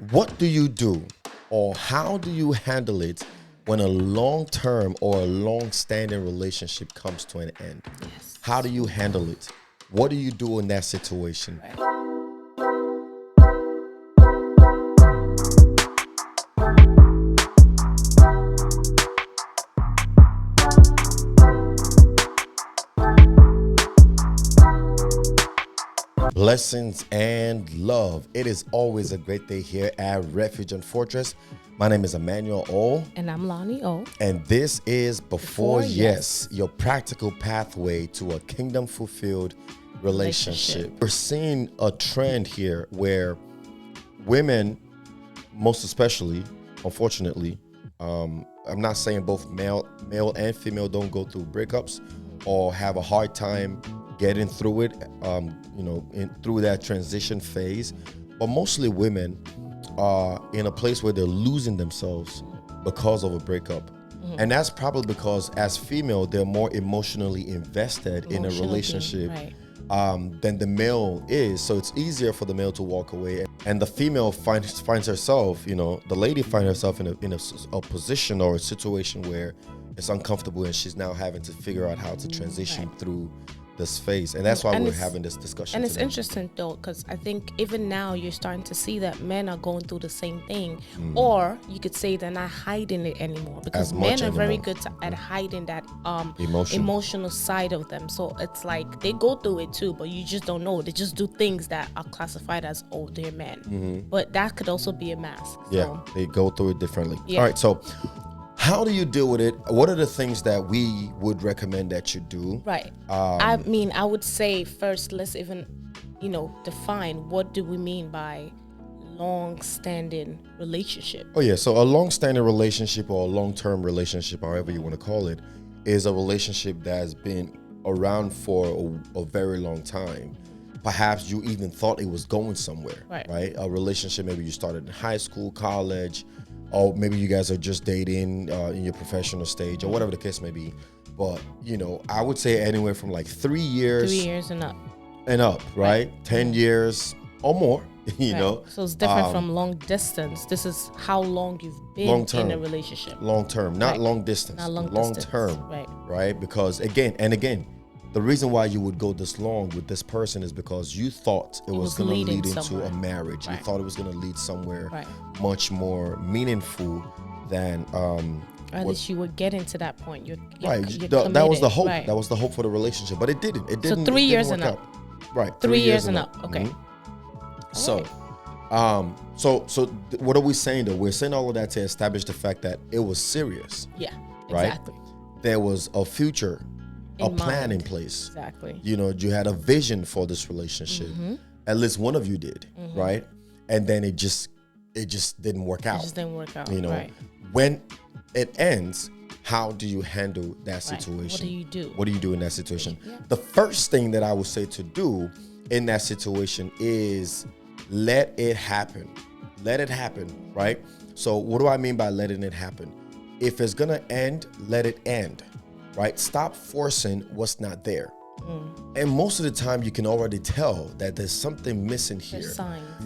What do you do or how do you handle it when a long-term or a long-standing relationship comes to an end? Yes. How do you handle it? What do you do in that situation? Right. Blessings and love. It is always a great day here at Refuge and Fortress. My name is Emmanuel O. And I'm Loni O. And this is Before Before Yes, your practical pathway to a kingdom-fulfilled relationship. We're seeing a trend here where women, most especially, unfortunately, I'm not saying both male and female don't go through breakups or have a hard time getting through it, through that transition phase. But mostly women are in a place where they're losing themselves because of a breakup. And that's probably because as female, they're more emotionally invested in a relationship than the male is. So it's easier for the male to walk away. And the female finds herself, the lady finds herself in a position or a situation where it's uncomfortable and she's now having to figure out how to transition through this phase. And that's why we're having this discussion And it's today. interesting though, because I think even now you're starting to see that men are going through the same thing, or you could say they're not hiding it anymore, because men are very good at hiding that emotional side of them. So it's like they go through it too, but you just don't know. They just do things that are classified as, oh, they're men. But that could also be a mask. Yeah, they go through it differently. Yeah. All right, so how do you deal with it? What are the things that we would recommend that you do? Right. I would say first, let's even, define what do we mean by long-standing relationship. Oh yeah, so a long-standing relationship or a long-term relationship, however you want to call it, is a relationship that has been around for a very long time. Perhaps you even thought it was going somewhere, right? A relationship, maybe you started in high school, college, or maybe you guys are just dating in your professional stage or whatever the case may be. But, I would say anywhere from like 3 years. 3 years and up. And up, right? 10 years or more, know. So it's different from long distance. This is how long you've been in a relationship. Long term, not long distance. Not long distance. Term, right? Because again, the reason why you would go this long with this person is because you thought it was going to lead into a marriage. You thought it was going to lead somewhere much more meaningful than or at least you would get into that point. You're that was the hope. Right. That was the hope for the relationship, but it didn't. So 3 years and up. Right. 3 years and up. Okay. So, so what are we saying though? We're saying all of that to establish the fact that it was serious. Yeah. Right. Exactly. There was a future, a plan in place. Exactly. You had a vision for this relationship. At least one of you did, right? And then it just didn't work out. It just didn't work out. When it ends, how do you handle that situation? What do you do in that situation? Yeah. The first thing that I would say to do in that situation is let it happen. Let it happen, right? So what do I mean by letting it happen? If it's gonna end, let it end, right? Stop forcing what's not there. And most of the time you can already tell that there's something missing here.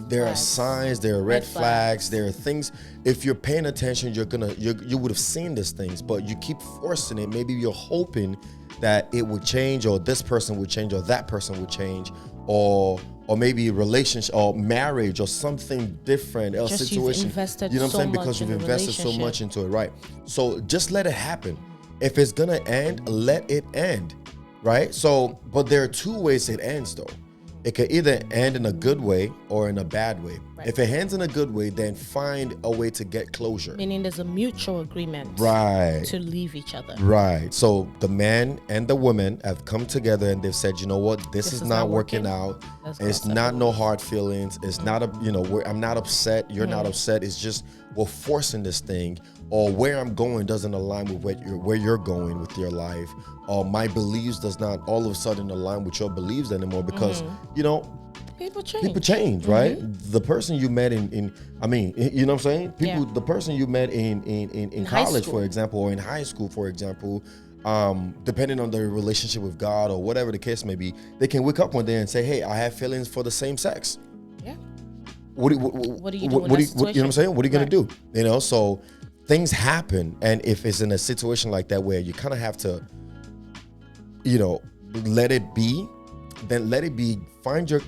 There are signs, there are red flags, there are things. If you're paying attention, you would have seen these things, but you keep forcing it. Maybe you're hoping that it would change, or this person would change, or that person would change, or maybe a relationship or marriage or something different, a situation. You know what I'm saying? Because you've invested so much into it, right? So just let it happen. If it's gonna end, let it end. Right? So, but there are two ways it ends though. It can either end in a good way or in a bad way. If it ends in a good way, then find a way to get closure. Meaning there's a mutual agreement to leave each other. Right. So the man and the woman have come together and they've said, you know what, this is not working out. It's not no hard feelings. It's not I'm not upset. You're not upset. It's just we're forcing this thing, or where I'm going doesn't align with where you're going with your life, or my beliefs does not all of a sudden align with your beliefs anymore because people change. Right? The person you met in you know what I'm saying? The person you met in college, for example, or in high school, for example, depending on their relationship with God or whatever the case may be, they can wake up one day and say, hey, I have feelings for the same sex. Yeah. what do you do? You know what I'm saying? What are you gonna do? You know, so things happen, and if it's in a situation like that where you kind of have to, you know, let it be, then let it be. Find your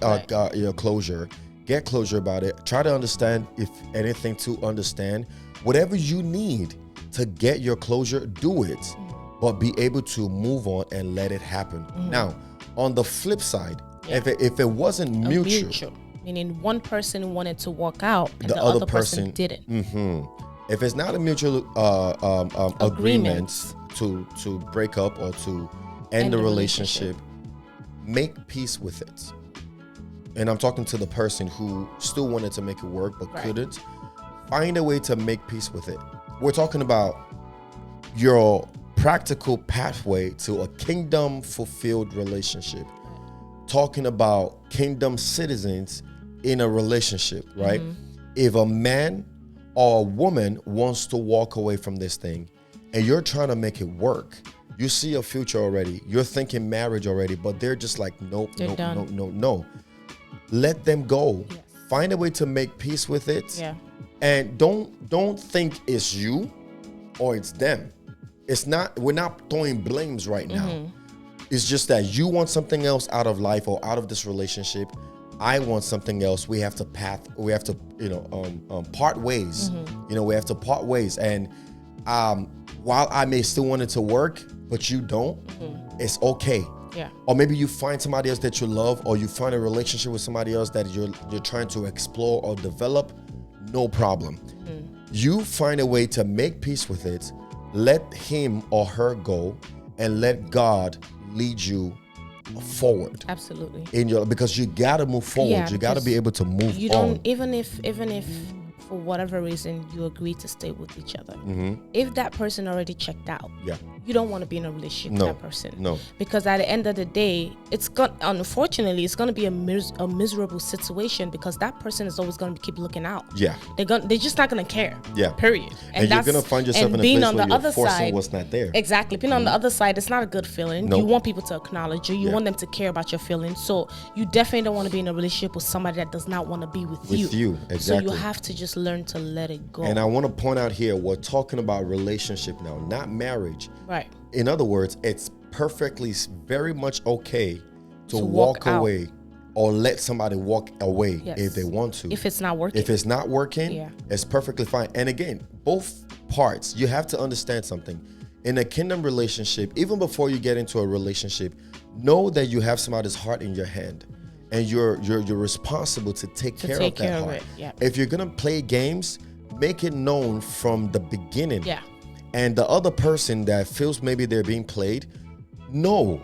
closure, get closure about it. Try to understand, if anything, to understand. Whatever you need to get your closure, do it, but be able to move on and let it happen. Now, on the flip side, if it wasn't mutual, meaning one person wanted to walk out and the other person didn't. If it's not a mutual agreement to break up or to end the relationship, make peace with it. And I'm talking to the person who still wanted to make it work but couldn't. Find a way to make peace with it. We're talking about your practical pathway to a kingdom-fulfilled relationship. Talking about kingdom citizens in a relationship, right? If a man or a woman wants to walk away from this thing and you're trying to make it work, you see a future already. You're thinking marriage already, but they're just like, nope. Let them go. Yes. Find a way to make peace with it. Yeah. And don't think it's you or it's them. It's not. We're not throwing blames right now. It's just that you want something else out of life or out of this relationship. I want something else. We have to part ways. You know, we have to part ways. And while I may still want it to work, but you don't, it's okay. Yeah. Or maybe you find somebody else that you love, or you find a relationship with somebody else that you're trying to explore or develop. No problem. You find a way to make peace with it. Let him or her go, and let God lead you forward. Absolutely. Because you gotta move forward. Yeah, you gotta be able to move you on. Don't even if for whatever reason you agree to stay with each other. If that person already checked out, you don't want to be in a relationship with that person. No. Because at the end of the day, unfortunately, it's going to be a miserable situation, because that person is always going to keep looking out. Yeah. They're just not going to care. Yeah. Period. And you're going to find yourself in a place where you're forcing what's not there. Exactly. Being on the other side, it's not a good feeling. Nope. You want people to acknowledge you. You want them to care about your feelings. So you definitely don't want to be in a relationship with somebody that does not want to be with you. With you, exactly. So you have to just learn to let it go. And I want to point out here, we're talking about relationship now, not marriage. Right. In other words, it's perfectly, very much okay to walk away or let somebody walk away if they want to. If it's not working. If it's not working, it's perfectly fine. And again, both parts, you have to understand something. In a kingdom relationship, even before you get into a relationship, know that you have somebody's heart in your hand. And you're responsible to take care of that heart. If you're gonna play games, make it known from the beginning. Yeah. And the other person that feels maybe they're being played, no.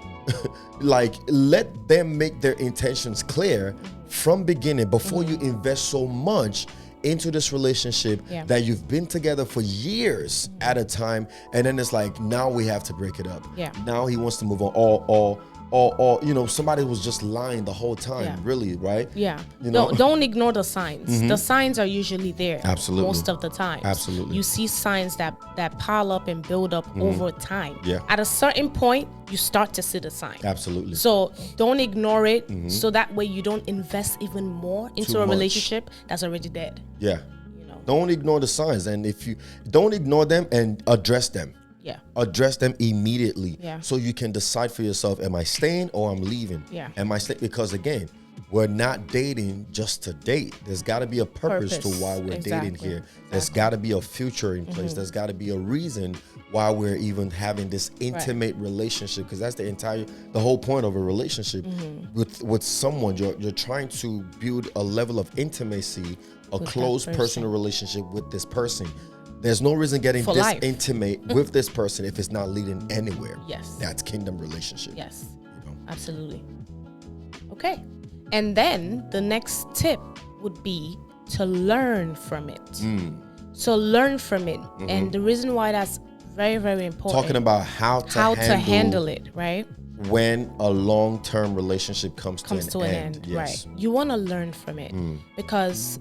Like, let them make their intentions clear from beginning before you invest so much into this relationship that you've been together for years at a time, and then it's like, now we have to break it up. Yeah. Now he wants to move on, or you know, somebody was just lying the whole time, really, right? Yeah. You know? Don't ignore the signs. The signs are usually there. Absolutely. Most of the time. Absolutely. You see signs that pile up and build up over time. Yeah. At a certain point, you start to see the sign. Absolutely. So don't ignore it, so that way you don't invest even more into a relationship that's already dead. Yeah. You know. Don't ignore the signs, and if you don't ignore them, and address them. Yeah. Address them immediately. Yeah. So you can decide for yourself, am I staying or I'm leaving? Yeah. Am I staying? Because again, we're not dating just to date. There's got to be a purpose to why we're dating here. There's got to be a future in place. There's got to be a reason why we're even having this intimate relationship, because that's the whole point of a relationship with someone. You're trying to build a level of intimacy, a close personal relationship with this person. There's no reason getting for this life. Intimate with this person if it's not leading anywhere. Yes. That's kingdom relationship. Yes. You know? Absolutely. Okay. And then the next tip would be to learn from it. So learn from it. And the reason why that's very, very important. Talking about how to handle it, right? When a long-term relationship comes to an end. Yes. Right. You want to learn from it because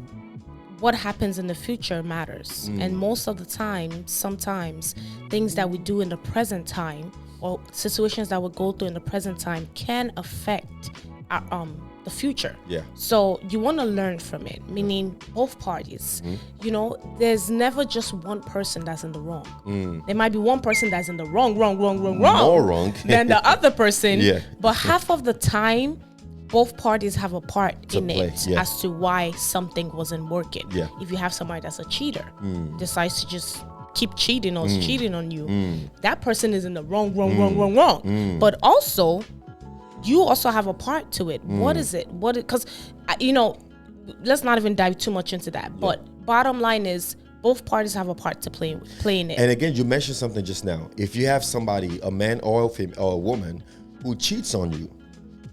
what happens in the future matters. And most of the time, sometimes things that we do in the present time or situations that we go through in the present time can affect the future. Yeah. So you want to learn from it, meaning both parties. You know, there's never just one person that's in the wrong. There might be one person that's in the wrong More wrong than the other person. Yeah. But half of the time, both parties have a part in play, it yeah. as to why something wasn't working. Yeah. If you have somebody that's a cheater, decides to just keep cheating or is cheating on you, that person is in the wrong. But also, you also have a part to it. What is it? Because, you know, let's not even dive too much into that. But bottom line is, both parties have a part to play in it. And again, you mentioned something just now. If you have somebody, a man or a woman, who cheats on you,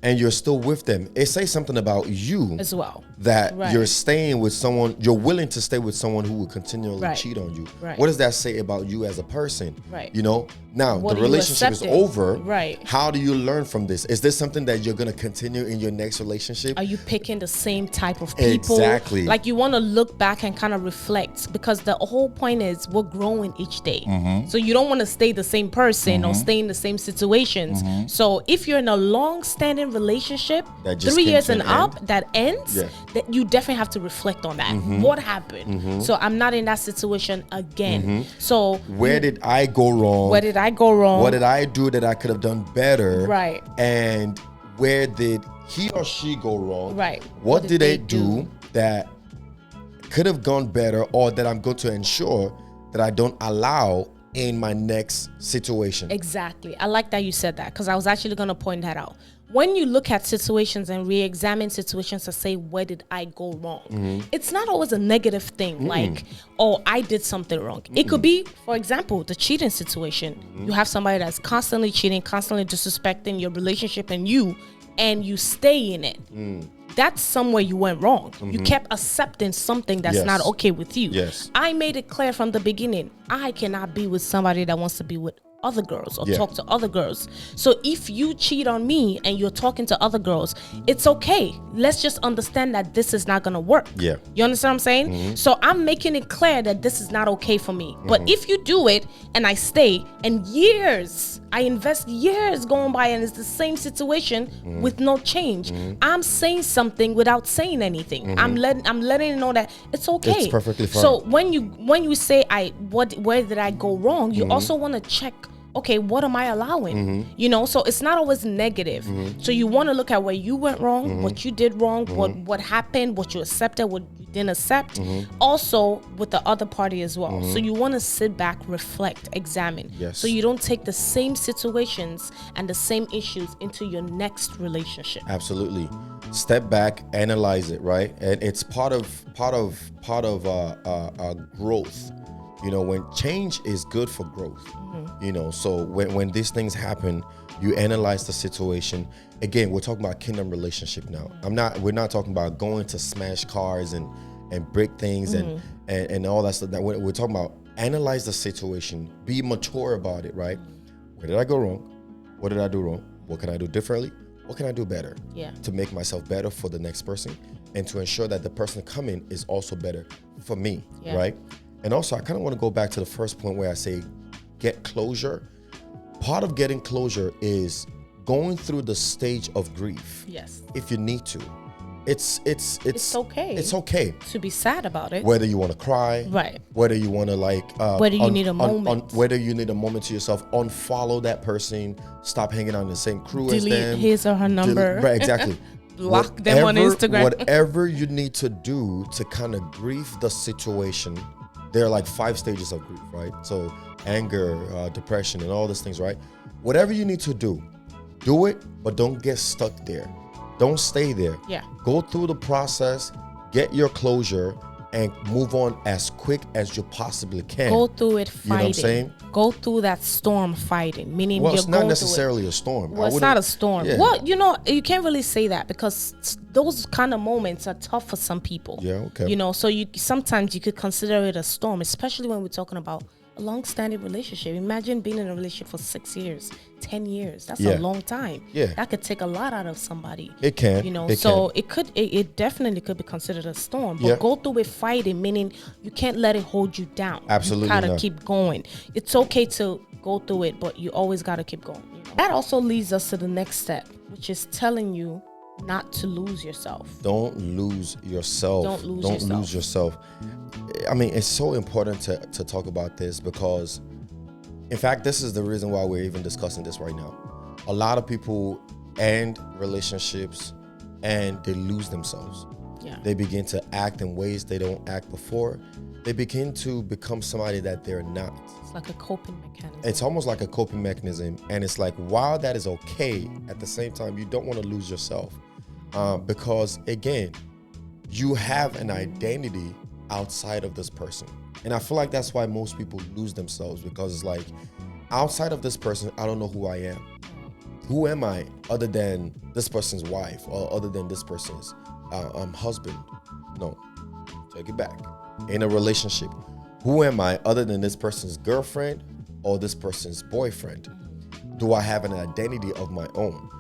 and you're still with them, it says something about you as well. That you're staying with someone, you're willing to stay with someone who will continually cheat on you. What does that say about you as a person? You know, now the relationship is over. How do you learn from this? Is this something that you're gonna continue in your next relationship? Are you picking the same type of people? Exactly. Like, you want to look back and kind of reflect, because the whole point is we're growing each day. So you don't want to stay the same person or stay in the same situations. So if you're in a long-standing relationship, 3 years and up, that ends, that you definitely have to reflect on that. What happened? So I'm not in that situation again. So where did I go wrong? Where did I go wrong? What did I do that I could have done better? Right. And where did he or she go wrong? Right. What did they do that could have gone better, or that I'm going to ensure that I don't allow in my next situation? Exactly. I like that you said that, because I was actually going to point that out. When you look at situations and re-examine situations to say, where did I go wrong? It's not always a negative thing, like, oh, I did something wrong. It could be, for example, the cheating situation. You have somebody that's constantly cheating, constantly disrespecting your relationship and you stay in it. That's somewhere you went wrong. You kept accepting something that's not okay with you. I made it clear from the beginning, I cannot be with somebody that wants to be with other girls or talk to other girls. So if you cheat on me and you're talking to other girls, it's okay. Let's just understand that this is not gonna work. You understand what I'm saying? So I'm making it clear that this is not okay for me. But if you do it and I stay, and I invest years going by and it's the same situation with no change, I'm saying something without saying anything. I'm letting you know that it's okay. It's perfectly fine. So when you say where did I go wrong, you also want to check, okay, what am I allowing? You know, so it's not always negative. So you want to look at where you went wrong, what you did wrong, what happened, what you accepted, what you didn't accept. Also with the other party as well. So you want to sit back, reflect, examine. So you don't take the same situations and the same issues into your next relationship. Absolutely. Step back, analyze it, right? And it's part of growth. You know, when change is good for growth, you know, so when these things happen, you analyze the situation. Again, we're talking about kingdom relationship now. We're not talking about going to smash cars and break things and all that stuff. That we're talking about analyze the situation, be mature about it, right? Where did I go wrong? What did I do wrong? What can I do differently? What can I do better to make myself better for the next person, and to ensure that the person coming is also better for me, right? And also, I kind of want to go back to the first point where I say get closure. Part of getting closure is going through the stage of grief. If you need to. It's okay. It's okay to be sad about it. Whether you want to cry, whether you want to whether you need a moment, whether you need a moment to yourself, unfollow that person, stop hanging out in the same crew as them, delete his or her number, right? Exactly. Block them on Instagram. Whatever you need to do to kind of grieve the situation. There are like 5 stages of grief, right? So anger, depression, and all these things, right? Whatever you need to do it, but don't get stuck there. Don't stay there. Go through the process, get your closure, and move on as quick as you possibly can. Go through it fighting. You know what I'm saying? Go through that storm fighting, meaning it's not necessarily a storm. Well, it's not a storm. Well, you know, you can't really say that, because those kind of moments are tough for some people. You know, so sometimes you could consider it a storm, especially when we're talking about a long-standing relationship. Imagine being in a relationship for 6 years, 10 years. That's a long time. That could take a lot out of somebody. It can. You know, it definitely could be considered a storm. But go through it fighting, meaning you can't let it hold you down. Absolutely. You gotta keep going. It's okay to go through it, but you always gotta keep going. You know? That also leads us to the next step, which is telling you not to lose yourself. Don't lose yourself. Don't lose yourself. I mean, it's so important to talk about this because, in fact, this is the reason why we're even discussing this right now. A lot of people end relationships and they lose themselves. Yeah. They begin to act in ways they don't act before. They begin to become somebody that they're not. It's like a coping mechanism. It's almost like a coping mechanism. And it's like, while that is okay, at the same time, you don't want to lose yourself. Because, again, you have an identity outside of this person. And I feel like that's why most people lose themselves, because it's like, outside of this person, I don't know who I am. Who am I other than this person's wife or other than this person's husband? No, take it back. In a relationship, who am I other than this person's girlfriend or this person's boyfriend? Do I have an identity of my own?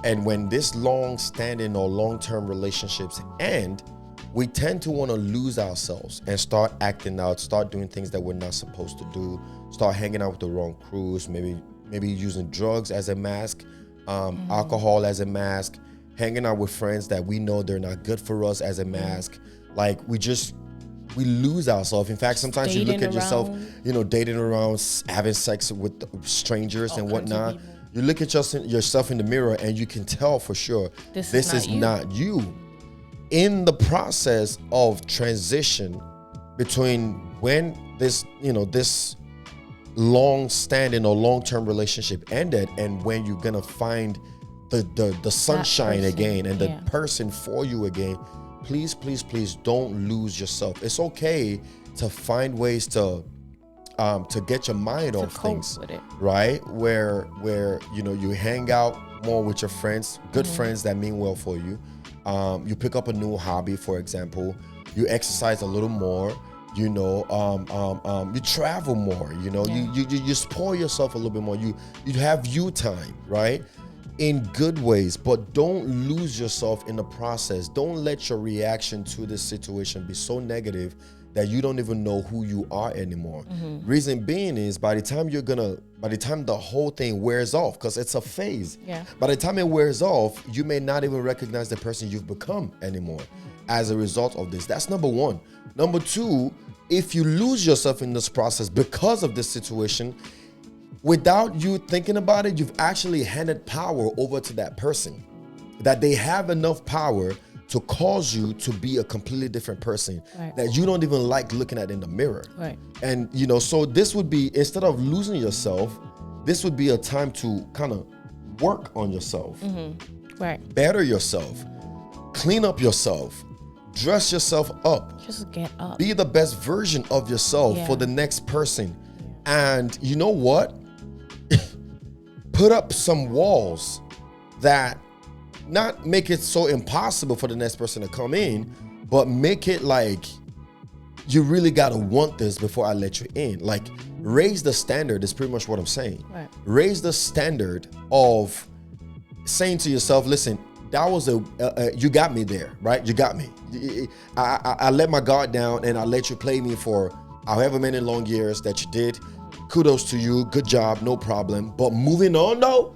And when this long-standing or long-term relationships end, we tend to want to lose ourselves and start acting out, start doing things that we're not supposed to do, start hanging out with the wrong crews, maybe using drugs as a mask, alcohol as a mask, hanging out with friends that we know they're not good for us as a mask. Like, we lose ourselves. In fact, sometimes you look at yourself, dating around, having sex with strangers and whatnot. You look at yourself in the mirror and you can tell for sure this is not you. In the process of transition between when this long-standing or long-term relationship ended and when you're gonna find the sunshine again and the person for you again, please don't lose yourself. It's okay to find ways to get your mind off things, with it. right? Where you hang out more with your friends, good friends that mean well for you. You pick up a new hobby, for example. You exercise a little more. You travel more. You spoil yourself a little bit more. You have you time, right? In good ways, but don't lose yourself in the process. Don't let your reaction to this situation be so negative that you don't even know who you are anymore. Reason being is, by the time the whole thing wears off, because it's a phase, by the time it wears off, you may not even recognize the person you've become anymore as a result of this. That's number one. Number two, if you lose yourself in this process because of this situation, without you thinking about it, you've actually handed power over to that person, that they have enough power to cause you to be a completely different person that you don't even like looking at in the mirror. Right. And, so this would be, instead of losing yourself, this would be a time to kind of work on yourself, better yourself, clean up yourself, dress yourself up. Just get up. Be the best version of yourself for the next person. And you know what? Put up some walls that not make it so impossible for the next person to come in, but make it like you really got to want this before I let you in. Like, raise the standard is pretty much what I'm saying. Right. Raise the standard of saying to yourself, listen, that was you got me there, right? You got me. I let my guard down and I let you play me for however many long years that you did. Kudos to you. Good job. No problem. But moving on though,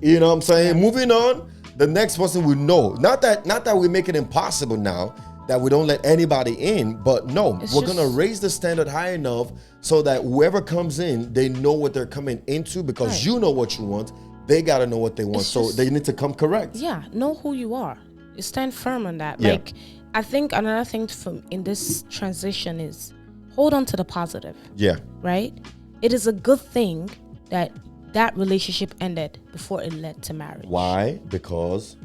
you know what I'm saying? Moving on, the next person will know. Not that we make it impossible now that we don't let anybody in, but no, we're gonna raise the standard high enough so that whoever comes in, they know what they're coming into, because you know what you want. They gotta know what they want, so they need to come correct. Yeah, know who you are. Stand firm on that. Like, I think another thing in this transition is hold on to the positive. Yeah. Right? It is a good thing that relationship ended before it led to marriage. Why? Because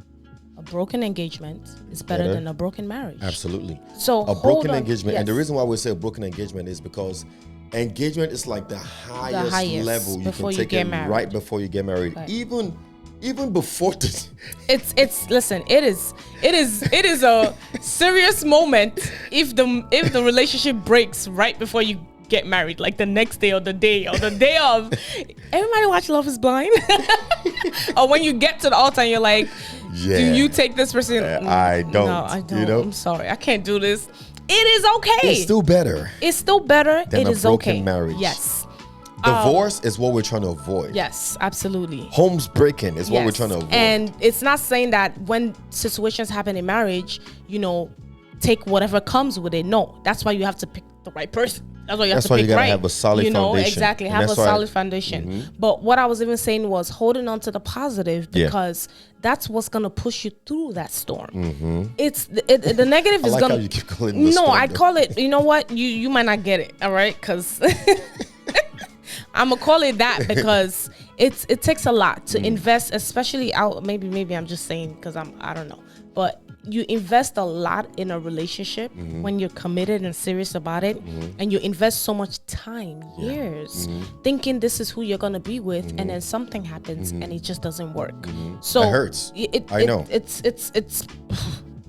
a broken engagement is better than a broken marriage. Absolutely. So a broken engagement, and the reason why we say a broken engagement is because engagement is like the highest level you can take it right before you get married. Right. Even before this, listen, it is a serious moment if the relationship breaks right before you get married, like the next day or the day of. Everybody watch Love is Blind? Or when you get to the altar and you're like, do you take this person? I don't. No, I don't. I'm sorry, I can't do this. It is okay. It's still better. It's still better. Than a broken marriage. Yes. Divorce is what we're trying to avoid. Yes, absolutely. Homes breaking is what we're trying to avoid. And it's not saying that when situations happen in marriage, take whatever comes with it. No, that's why you have to pick the right person. That's why you have to pick right. Have a solid foundation. Exactly, have a solid foundation. But what I was even saying was holding on to the positive, because that's what's gonna push you through that storm. It's the negative is gonna. How you keep calling it the storm, I call it. You know what? You might not get it. All right, because I'm gonna call it that because it takes a lot to invest, especially out. Maybe I'm just saying because I don't know, but you invest a lot in a relationship when you're committed and serious about it, and you invest so much time, years, thinking this is who you're gonna be with, and then something happens and it just doesn't work. So it hurts. I know. It's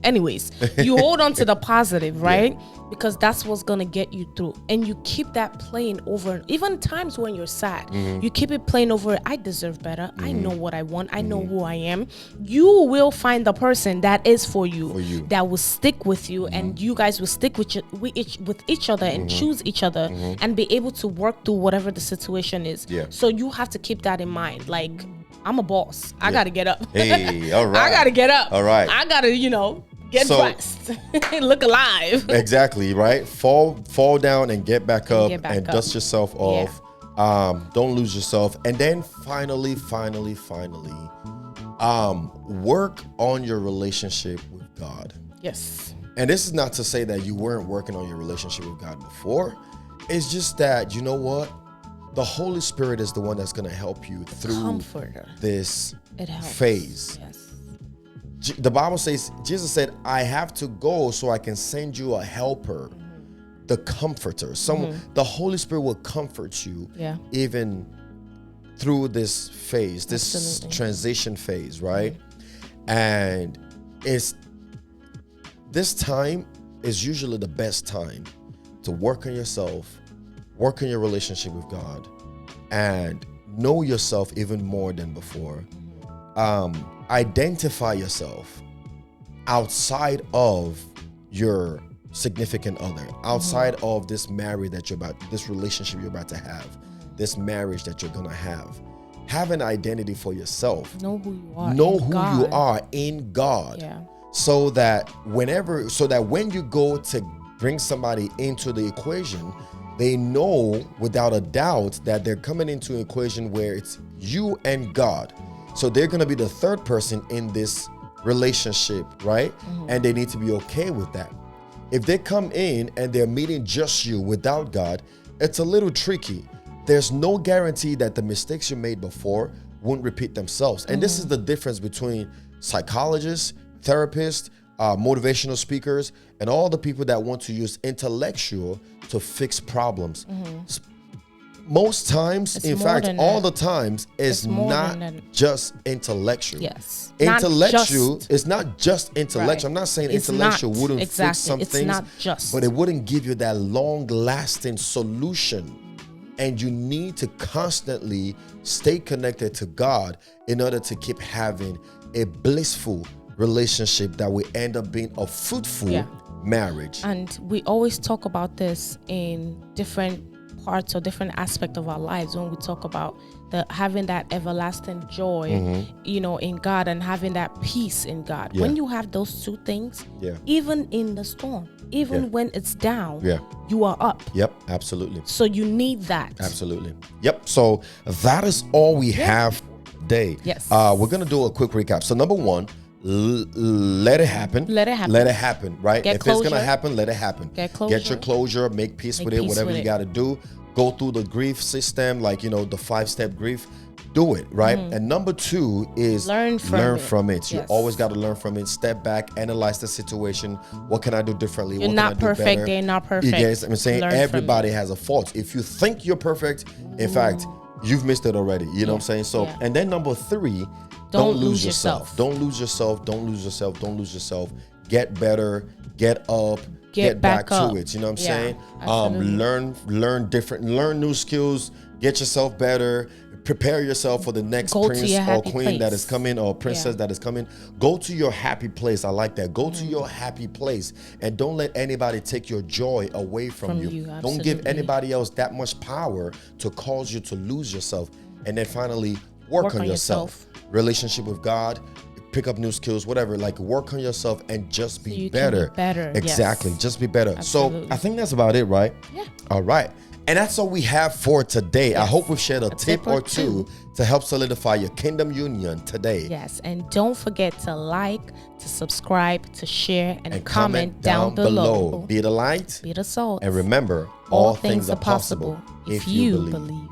anyways, you hold on to the positive, right? Because that's what's gonna get you through, and you keep that playing over. Even times when you're sad, you keep it playing over. I deserve better. I know what I want. I know who I am. You will find the person that is for you. That will stick with you, and you guys will stick with each other and choose each other and be able to work through whatever the situation is. So you have to keep that in mind. Like, I'm a boss. I gotta get up. Hey, all right. I gotta get up. All right. I gotta, get dressed. Look alive. Exactly, right? Fall down and get back up and dust yourself off. Don't lose yourself. And then finally, work on your relationship with God. Yes. And this is not to say that you weren't working on your relationship with God before. It's just that, you know what? The Holy Spirit is the one that's going to help you through this phase. Yes. The Bible says, Jesus said, I have to go so I can send you a helper, the comforter. The Holy Spirit will comfort you even through this phase, this transition phase, right? And this time is usually the best time to work on yourself, work on your relationship with God, and know yourself even more than before. Identify yourself outside of your significant other, outside of this this relationship you're about to have, this marriage that you're gonna have. Have an identity for yourself. Know who you are. Know who you are in God. Yeah. So that when you go to bring somebody into the equation, they know without a doubt that they're coming into an equation where it's you and God. So they're going to be the third person in this relationship, right? And they need to be okay with that. If they come in and they're meeting just you without God, it's a little tricky. There's no guarantee that the mistakes you made before won't repeat themselves. And this is the difference between psychologists, therapists, motivational speakers, and all the people that want to use intellectual to fix problems. Most times, in fact, all the times, it's not just intellectual. Yes. Intellectual is not just intellectual. I'm not saying intellectual wouldn't fix some things, it's not just. but it wouldn't give you that long-lasting solution. And you need to constantly stay connected to God in order to keep having a blissful relationship that will end up being a fruitful marriage. And we always talk about this in different parts or different aspects of our lives when we talk about having that everlasting joy, in God, and having that peace in God. When you have those two things, even in the storm, even when it's down, you are up. Yep, absolutely. So you need that. Absolutely. Yep. So that is all we have today. Yes. We're gonna do a quick recap. So number one, let it happen. Let it happen. Let it happen, right? Get if closure. it's going to happen, let it happen. Get closure. Get your closure, make peace with it, whatever you got to do. Go through the grief system, like, the 5-step grief. Do it, right? And number two is learn from it. You always got to learn from it. Step back, analyze the situation. What can I do differently? You're not perfect. They're not perfect. You guys, I'm saying everybody has a fault. If you think you're perfect, in fact, you've missed it already. You know what I'm saying? So, and then number three, don't lose yourself. Don't lose yourself. Don't lose yourself. Don't lose yourself. Get better. Get up. Get back to it. You know what I'm saying? Learn different. Learn new skills. Get yourself better. prepare yourself for the next prince or queen that is coming, or princess that is coming. Go to your happy place. I like that. Go to your happy place, and don't let anybody take your joy away from you. Don't give anybody else that much power to cause you to lose yourself. And then finally, work on yourself. Relationship with God, pick up new skills, whatever. Like, work on yourself and just be better. Exactly. Just be better. Absolutely. So I think that's about it, right? Yeah. All right. And that's all we have for today. Yes. I hope we've shared a tip or two to help solidify your kingdom union today. Yes. And don't forget to like, to subscribe, to share, and comment down below. Be the light. Be the salt. And remember, all things are possible if you believe.